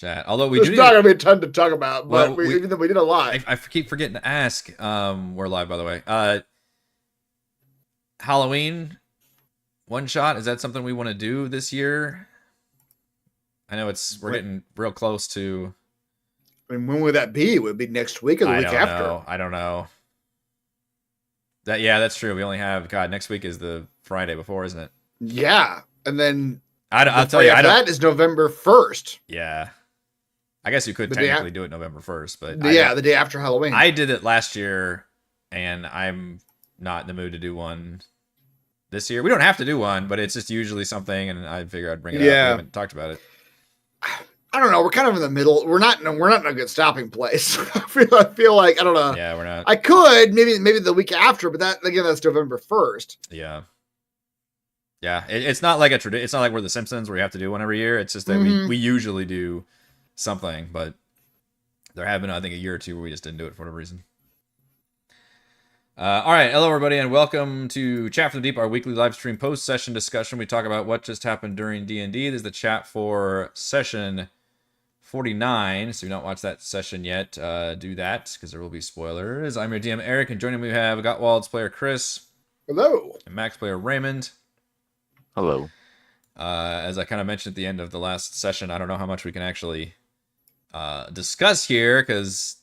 chat. Although There's not going to be a ton to talk about, but even though we did a lot. I keep forgetting to ask. We're live, by the way. Halloween one shot. Is that something we want to do this year? I know we're getting real close to. I mean, when would that be? Would it be next week or the week after? I don't know. That's true. We only have next week is the Friday before, isn't it? Yeah, and then I'll tell you, that is November 1st. Yeah, I guess you could technically do it November 1st, but the day after Halloween. I did it last year, and I'm not in the mood to do one this year. We don't have to do one, but it's just usually something, and I figure I'd bring it up. We haven't talked about it. I don't know. We're kind of in the middle. We're not in a good stopping place. I feel like I don't know. Yeah, we're not. I could maybe the week after, but that's November 1st. Yeah. Yeah, it's not like it's not like we're the Simpsons where you have to do one every year. It's just that we usually do something, but there have been, I think, a year or two where we just didn't do it for whatever reason. All right, hello everybody, and welcome to Chat from the Deep, our weekly live stream post-session discussion. We talk about what just happened during D&D. This is the chat for session 49. So if you don't watch that session yet, do that, because there will be spoilers. I'm your DM, Eric, and joining me we have Gottwald's player, Chris. Hello. And Max player, Raymond. Hello. As I kind of mentioned at the end of the last session, I don't know how much we can actually discuss here, because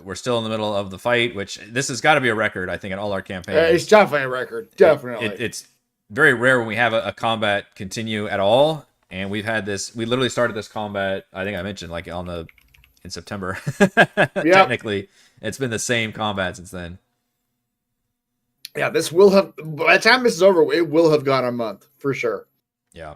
we're still in the middle of the fight, which this has got to be a record, I think, in all our campaigns. It's definitely a record. Definitely. It's very rare when we have a combat continue at all. And we've had this, we literally started this combat, I think I mentioned, like in September. Technically, it's been the same combat since then. Yeah, this will have, by the time this is over, it will have gone a month, for sure. Yeah.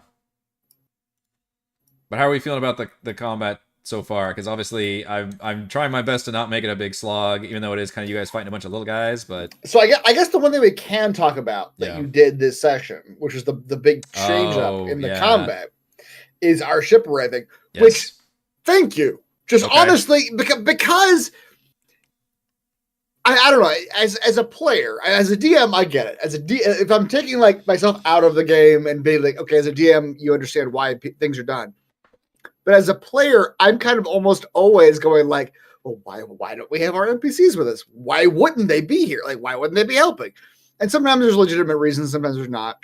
But how are we feeling about the combat so far? Because obviously, I'm trying my best to not make it a big slog, even though it is kind of you guys fighting a bunch of little guys, but... So I guess the one thing we can talk about that you did this session, which is the big change-up in the combat, is our ship arriving, which, thank you. Just honestly, because... I don't know. As a player, as a DM, I get it. If I'm taking like myself out of the game and being like, okay, as a DM, you understand why things are done. But as a player, I'm kind of almost always going like, well, why don't we have our NPCs with us? Why wouldn't they be here? Like, why wouldn't they be helping? And sometimes there's legitimate reasons, sometimes there's not.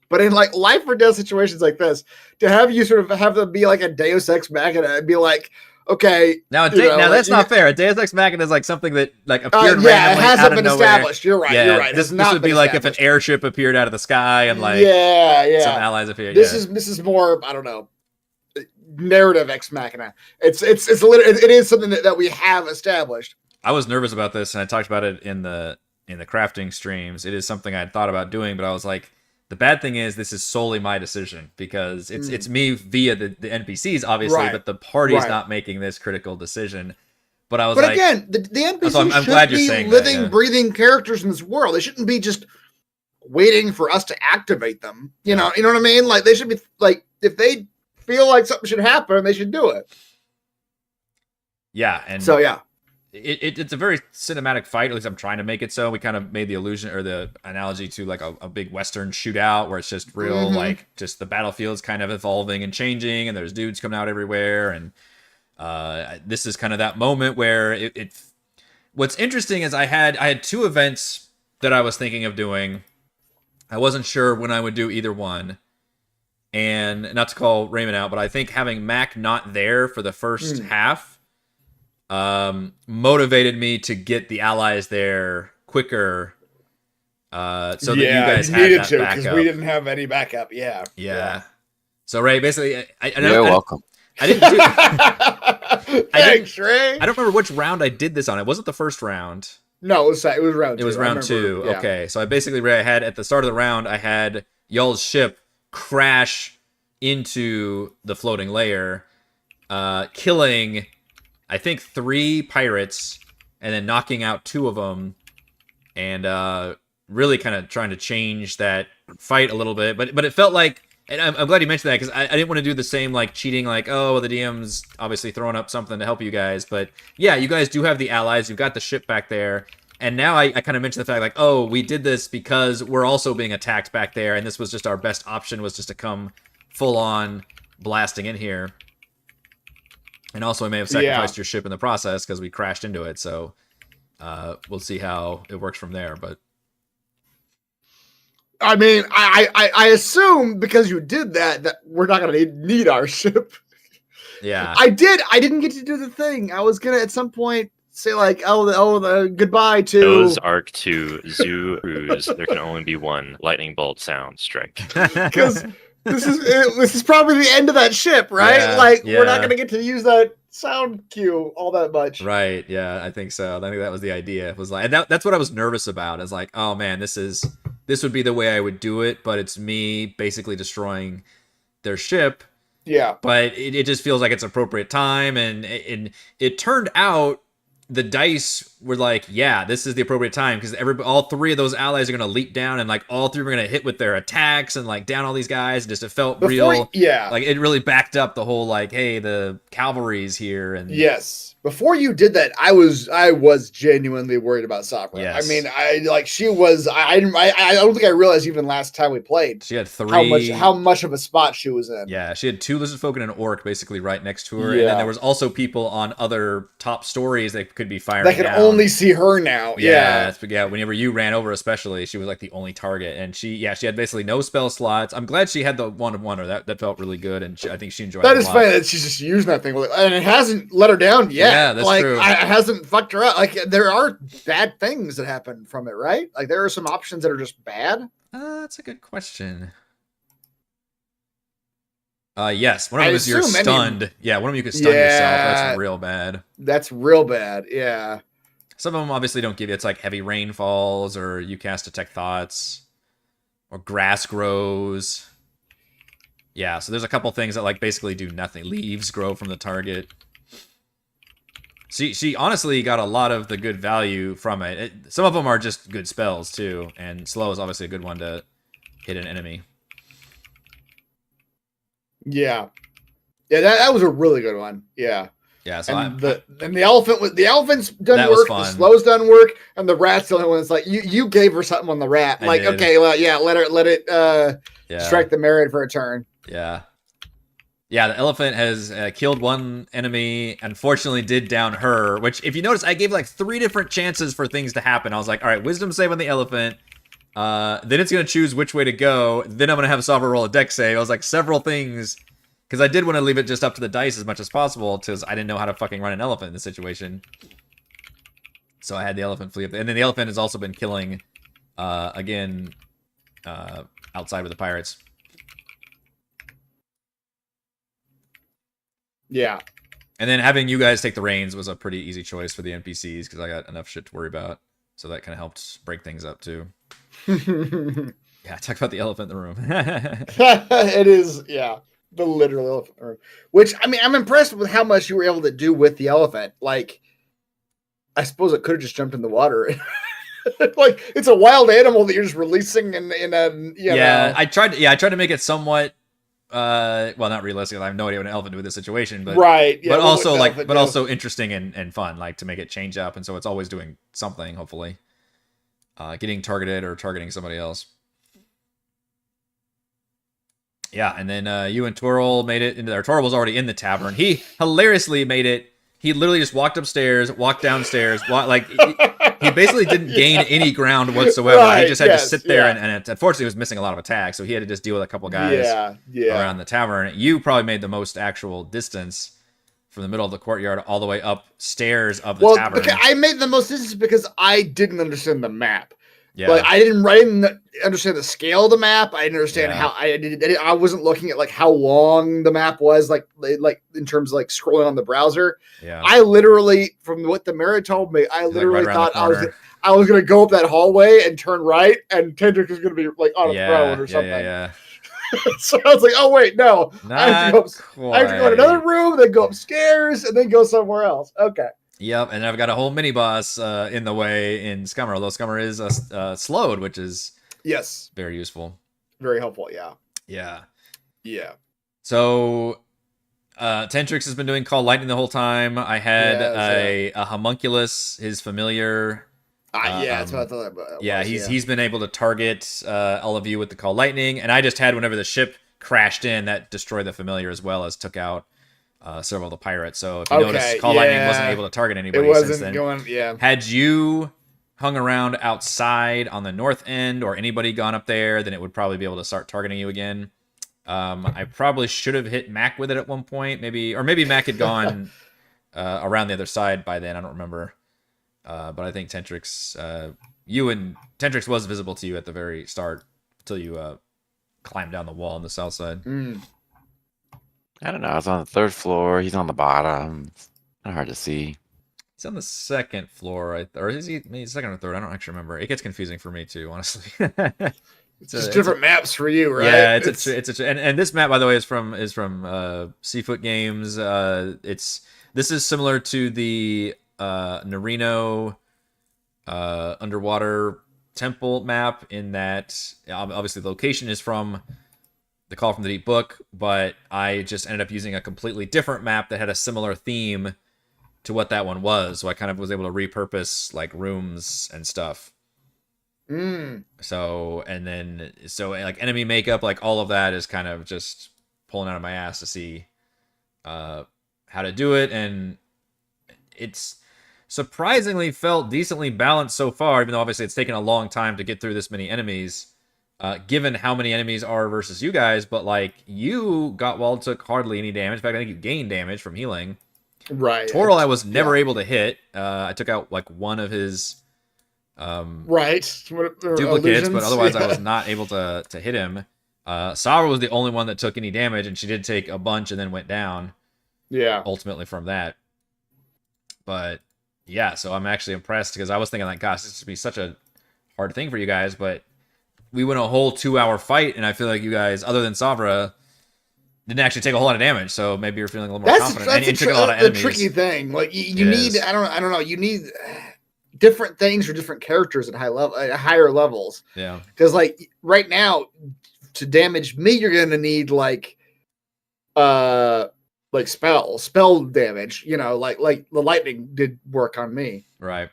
But in like life or death situations like this, to have you sort of have them be like a Deus Ex Machina and be like, okay. Now that's not fair. A Deus Ex Machina is like something that like appeared randomly it hasn't out of been nowhere. Established. You're right. You're right. This would be like if an airship appeared out of the sky and like some allies appeared. This is more, I don't know, narrative Ex Machina. It is something that we have established. I was nervous about this, and I talked about it in the crafting streams. It is something I had thought about doing, but I was like, the bad thing is this is solely my decision because it's me via the NPCs, obviously, but the party's not making this critical decision. But I was like, again, the NPCs I'm glad you're should saying be living, that, breathing characters in this world. They shouldn't be just waiting for us to activate them. You know what I mean? Like they should be like, if they feel like something should happen, they should do it. Yeah, and so yeah. It's a very cinematic fight. At least I'm trying to make it so. We kind of made the illusion or the analogy to like a big Western shootout where it's just real, like just the battlefield's kind of evolving and changing, and there's dudes coming out everywhere. And this is kind of that moment where it. What's interesting is I had two events that I was thinking of doing. I wasn't sure when I would do either one. And not to call Raymond out, but I think having Mac not there for the first half motivated me to get the allies there quicker, so that you guys had that backup. Because we didn't have any backup. Yeah. So Ray, basically, you're welcome. I didn't do. Thanks, Ray. I don't remember which round I did this on. It wasn't the first round. No, it was round 2. It was round 2. Yeah. Okay, so I basically Ray, I had at the start of the round, I had y'all's ship crash into the floating layer, killing, I think, 3 pirates, and then knocking out 2 of them, and really kind of trying to change that fight a little bit. But it felt like, and I'm glad you mentioned that, because I didn't want to do the same, like, cheating, like, oh, the DM's obviously throwing up something to help you guys. But, yeah, you guys do have the allies. You've got the ship back there. And now I kind of mentioned the fact, like, oh, we did this because we're also being attacked back there, and this was just our best option, was just to come full-on blasting in here. And also, we may have sacrificed your ship in the process because we crashed into it. So we'll see how it works from there. But I mean, I assume because you did that we're not going to need our ship. yeah, I didn't get to do the thing. I was gonna at some point say like, goodbye to Those Arc 2 Zoo Cruise. There can only be one lightning bolt sound strike. because this is probably the end of that ship, right? Yeah, like we're not yeah. gonna get to use that sound cue all that much. Right. Yeah, I think so. I think that was the idea. It was like, and that's what I was nervous about. Is like, oh man, this would be the way I would do it, but it's me basically destroying their ship. Yeah. But it just feels like it's appropriate time, and it turned out the dice were like, yeah, this is the appropriate time because all three of those allies are gonna leap down, and like all three were gonna hit with their attacks and like down all these guys. And just it felt real. Yeah. Like it really backed up the whole like, hey, the cavalry's here, and Yes. Before you did that, I was genuinely worried about Sakura. Yes. I mean, she was. I don't think I realized even last time we played she had three. how much of a spot she was in. Yeah, she had 2 lizard folk and an orc basically right next to her, and Yeah. then there was also people on other top stories that could be firing. That can down. only see her now. Yeah. Yeah. Whenever you ran over, especially, she was like the only target, and she had basically no spell slots. I'm glad she had the one-of-one. That felt really good, and I think she enjoyed. That it is a lot. funny that she's just using that thing, and it hasn't let her down yet. Yeah, that's like, true. It hasn't fucked her up. Like there are bad things that happen from it, right? Like there are some options that are just bad. That's a good question. Yes, one of I them is you're assume any- stunned. Yeah, one of them you could stun yourself. That's real bad. That's real bad. Yeah. Some of them obviously don't give you. It's like heavy rainfalls, or you cast detect thoughts, or grass grows. Yeah, so there's a couple things that like basically do nothing. Leaves grow from the target. She honestly got a lot of the good value from it. Some of them are just good spells too, and slow is obviously a good one to hit an enemy. Yeah. Yeah, that was a really good one. Yeah. Yeah, so And the elephant's done That was work, fun. the slow's done work, and the rat's the only one that's like you gave her something on the rat. I Like, did. okay, well, yeah, let it yeah, strike the Merid for a turn. yeah. Yeah, the elephant has killed one enemy. Unfortunately, did down her. Which, if you notice, I gave like 3 different chances for things to happen. I was like, all right, wisdom save on the elephant. Then it's gonna choose which way to go. Then I'm gonna have Sovereign roll a deck save. I was like several things because I did want to leave it just up to the dice as much as possible because I didn't know how to fucking run an elephant in this situation. So I had the elephant flee up, and then the elephant has also been killing again outside with the pirates. Yeah. And then having you guys take the reins was a pretty easy choice for the NPCs because I got enough shit to worry about. So that kind of helped break things up too. Yeah, talk about the elephant in the room. It is, yeah, the literal elephant room. Which, I mean, I'm impressed with how much you were able to do with the elephant. Like, I suppose it could have just jumped in the water. Like, it's a wild animal that you're just releasing in a yeah, I tried to make it somewhat well, not realistic. I have no idea what an elephant would do with this situation, but right. Yeah, but what also would an like elephant but do? also interesting and fun, like to make it change up, and so it's always doing something, hopefully. Getting targeted or targeting somebody else. Yeah, and then you and Toril made it into there. Toril was already in the tavern. He hilariously made it. He literally just walked upstairs, walked downstairs, he basically didn't gain any ground whatsoever. Right, He just had yes, to sit there, yeah. and unfortunately was missing a lot of attacks, so he had to just deal with a couple guys Yeah. around the tavern. You probably made the most actual distance from the middle of the courtyard all the way upstairs of the tavern. Okay, I made the most distance because I didn't understand the map. Yeah, Like I didn't understand the scale of the map. I didn't understand Yeah. how I wasn't looking at like how long the map was, like in terms of like scrolling on the browser. yeah. I literally, from what the Mara told me, I Like, literally right around thought the corner. I was gonna go up that hallway and turn right, and Tendrick was gonna be like on a throne or something. Yeah. So I was like, oh wait, no, I have to Not go I have to go in another room, then go upstairs, and then go somewhere else. Okay. Yep, and I've got a whole mini boss in the way in Scummer, although Scummer is slowed, which is Yes. very useful. Very helpful. Yeah. Yeah. Yeah. So Tentrix has been doing Call Lightning the whole time. I had a homunculus, his familiar. Yeah, that's what I thought about. Yeah, he's been able to target all of you with the Call Lightning, and I just had whenever the ship crashed in, that destroyed the familiar as well as took out several of the pirates. So if you notice, Call Lightning wasn't able to target anybody It since wasn't then. going. Yeah. Had you hung around outside on the north end, or anybody gone up there, then it would probably be able to start targeting you again. I probably should have hit Mac with it at one point, maybe Mac had gone around the other side by then. I don't remember, but I think Tentrix, Tentrix was visible to you at the very start until you climbed down the wall on the south side. I don't know. I was on the 3rd floor. He's on the bottom. It's kind of hard to see. He's on the 2nd floor, or is he? Maybe 2nd or 3rd? I don't actually remember. It gets confusing for me too, honestly. It's just different maps for you, right? Yeah, and this map, by the way, is from Seafoot Games. This is similar to the Narino underwater temple map in that obviously the location is from the Call from the Deep book, but I just ended up using a completely different map that had a similar theme to what that one was. So I kind of was able to repurpose like rooms and stuff. So like enemy makeup, like all of that is kind of just pulling out of my ass to see how to do it, and it's surprisingly felt decently balanced so far, even though obviously it's taken a long time to get through this many enemies, given how many enemies are versus you guys. But like, you Gottwald took hardly any damage. In fact, I think you gained damage from healing. Right. Toril, I was never able to hit. I took out like one of his duplicates, illusions. but otherwise I was not able to hit him. Sara was the only one that took any damage, and she did take a bunch and then went down. Yeah. Ultimately from that. But yeah, so I'm actually impressed, because I was thinking like, gosh, this would be such a hard thing for you guys, but we went a whole 2-hour fight, and I feel like you guys, other than Savra, didn't actually take a whole lot of damage. So maybe you're feeling a little more confident. That's and you took a lot of enemies. The tricky thing. Like you need, I don't know. You need different things for different characters at higher levels. Yeah. Because like right now, to damage me, you're gonna need like spell damage. You know, like the lightning did work on me. Right.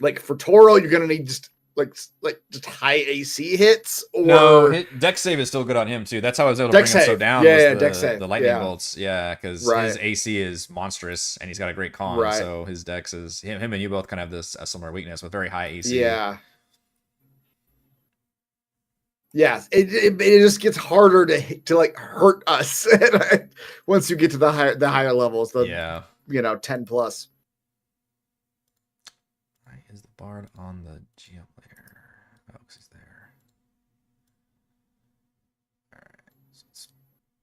Like for Toril, you're gonna need just just high AC hits, or no, dex save is still good on him too. That's how I was able to bring him so down. Yeah, was dex save. The lightning bolts. Yeah, because Right. his AC is monstrous, and he's got a great con. Right. So his dex is him and you both kind of have a similar weakness with very high AC. Yeah. Yeah, it just gets harder to like hurt us once you get to the higher levels. Yeah. 10 plus. Why is the bard on the GM layer? Oh, because he's there. All right, so let's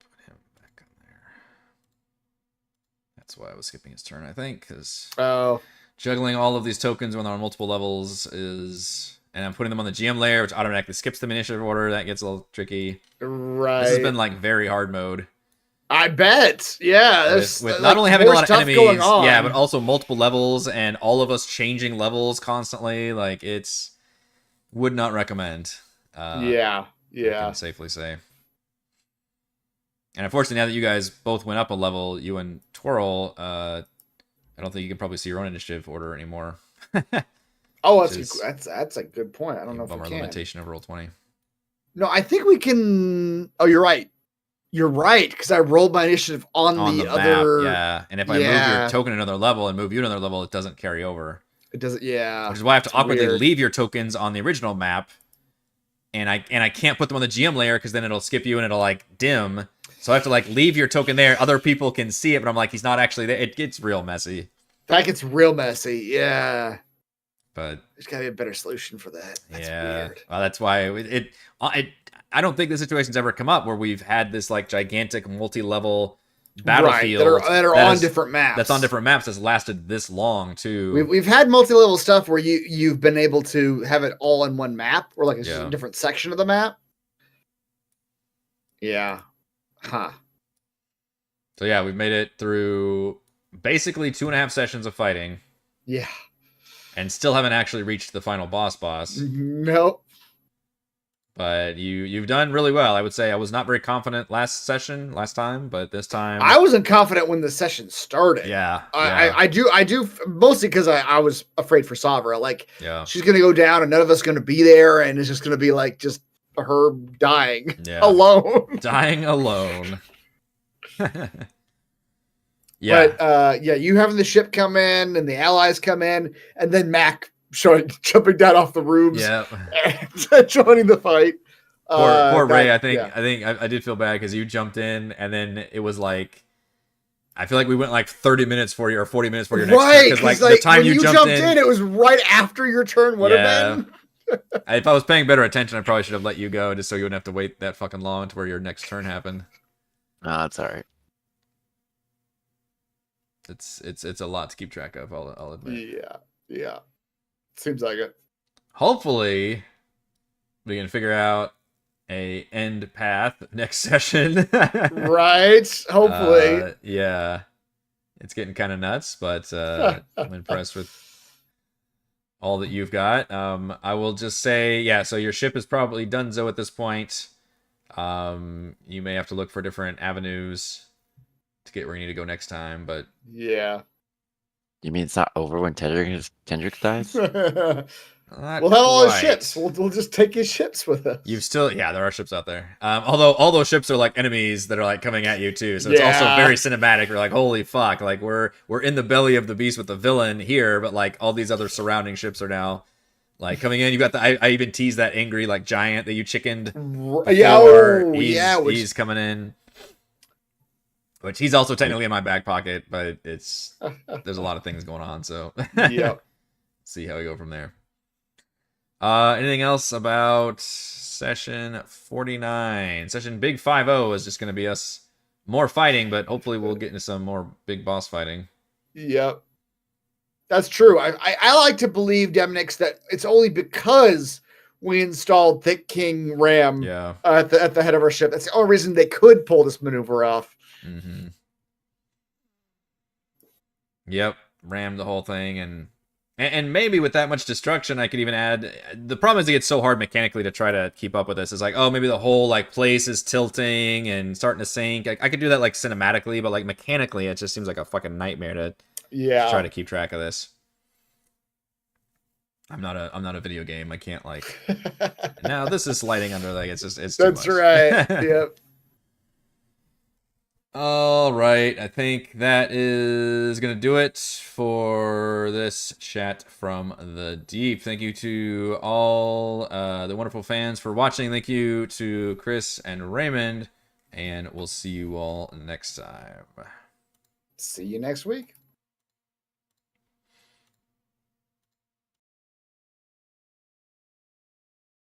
put him back on there. That's why I was skipping his turn, I think, because juggling all of these tokens when they're on multiple levels is. And I'm putting them on the GM layer, which automatically skips them in initiative order. That gets a little tricky. Right. This has been like very hard mode. I bet. Yeah. With not only having a lot of enemies, yeah, but also multiple levels and all of us changing levels constantly. Like, would not recommend. Yeah. I can safely say. And unfortunately, now that you guys both went up a level, you and Twirl, I don't think you can probably see your own initiative order anymore. Oh, that's a good point. I don't know if we can. Limitation of Roll20. No, I think we can. Oh, you're right. You're right, because I rolled my initiative on the other. Map, yeah, and if I move your token another level and move you to another level, it doesn't carry over. It doesn't. Yeah. Which is why I have to awkwardly leave your tokens on the original map, and I can't put them on the GM layer because then it'll skip you and it'll like dim. So I have to like leave your token there. Other people can see it, but I'm like, he's not actually there. It gets real messy. That gets real messy. Yeah. But there's gotta be a better solution for that. That's weird. Well, that's why I don't think the situation's ever come up where we've had this like gigantic multi-level battlefield that are on different maps. That's on different maps. That's lasted this long too. We've had multi-level stuff where you've been able to have it all in one map, or like a different section of the map. Yeah. Huh. So yeah, we've made it through basically 2.5 sessions of fighting. Yeah. And still haven't actually reached the final boss. Nope. But you've done really well. I would say I was not very confident last time, but this time I wasn't confident when the session started. Yeah. I do mostly because I was afraid for Savra. Like, she's gonna go down and none of us gonna be there, and it's just gonna be like just her dying alone. Dying alone. Yeah. But yeah, you having the ship come in and the allies come in, and then Mac jumping down off the roofs Yeah. and joining the fight. Poor Ray. that- I think yeah. I did feel bad because you jumped in and then it was like I feel like we went like 30 minutes for you or 40 minutes for your next turn Right, because like because the time when you jumped in, it was right after your turn would have been. if I was paying better attention, I probably should have let you go just so you wouldn't have to wait that fucking long to where your next turn happened. No, that's all right. It's a lot to keep track of. I'll admit. Yeah. Seems like it. Hopefully, we can figure out a end path next session. Right. Hopefully. Yeah, it's getting kind of nuts, but I'm impressed with all that you've got. I will just say, yeah. So your ship is probably donezo at this point. You may have to look for different avenues to get where you need to go next time, but Yeah. You mean it's not over when Kendrick dies? not We'll have all his quite. ships. We'll just take his ships with us. You've still, yeah, there are ships out there. Although all those ships are like enemies that are like coming at you too, so it's also Yeah. very cinematic. You're like, holy fuck, like we're in the belly of the beast with the villain here, but like all these other surrounding ships are now like coming in. You got the, I even teased that angry like giant that you chickened. Yeah. before. Oh, yeah. He's coming in. Which he's also technically in my back pocket, but it's there's a lot of things going on, so Yep. see how we go from there. Anything else about session 49? Session Big 5-0 is just going to be us more fighting, but hopefully we'll get into some more big boss fighting. Yep. That's true. I like to believe, Demnix, that it's only because we installed Thick King Ram Yeah. at the head of our ship. That's the only reason they could pull this maneuver off. Mm-hmm. Yep. Ram the whole thing, and maybe with that much destruction, I could even add. The problem is it gets so hard mechanically to try to keep up with this. It's like, oh, maybe the whole like place is tilting and starting to sink. I could do that like cinematically, but like mechanically, it just seems like a fucking nightmare to try to keep track of this. I'm not a video game. I can't like. Now this is sliding under like it's too That's much. right. Yep. All right, I think that is going to do it for this chat from the deep. Thank you to all the wonderful fans for watching. Thank you to Chris and Raymond, and we'll see you all next time. See you next week.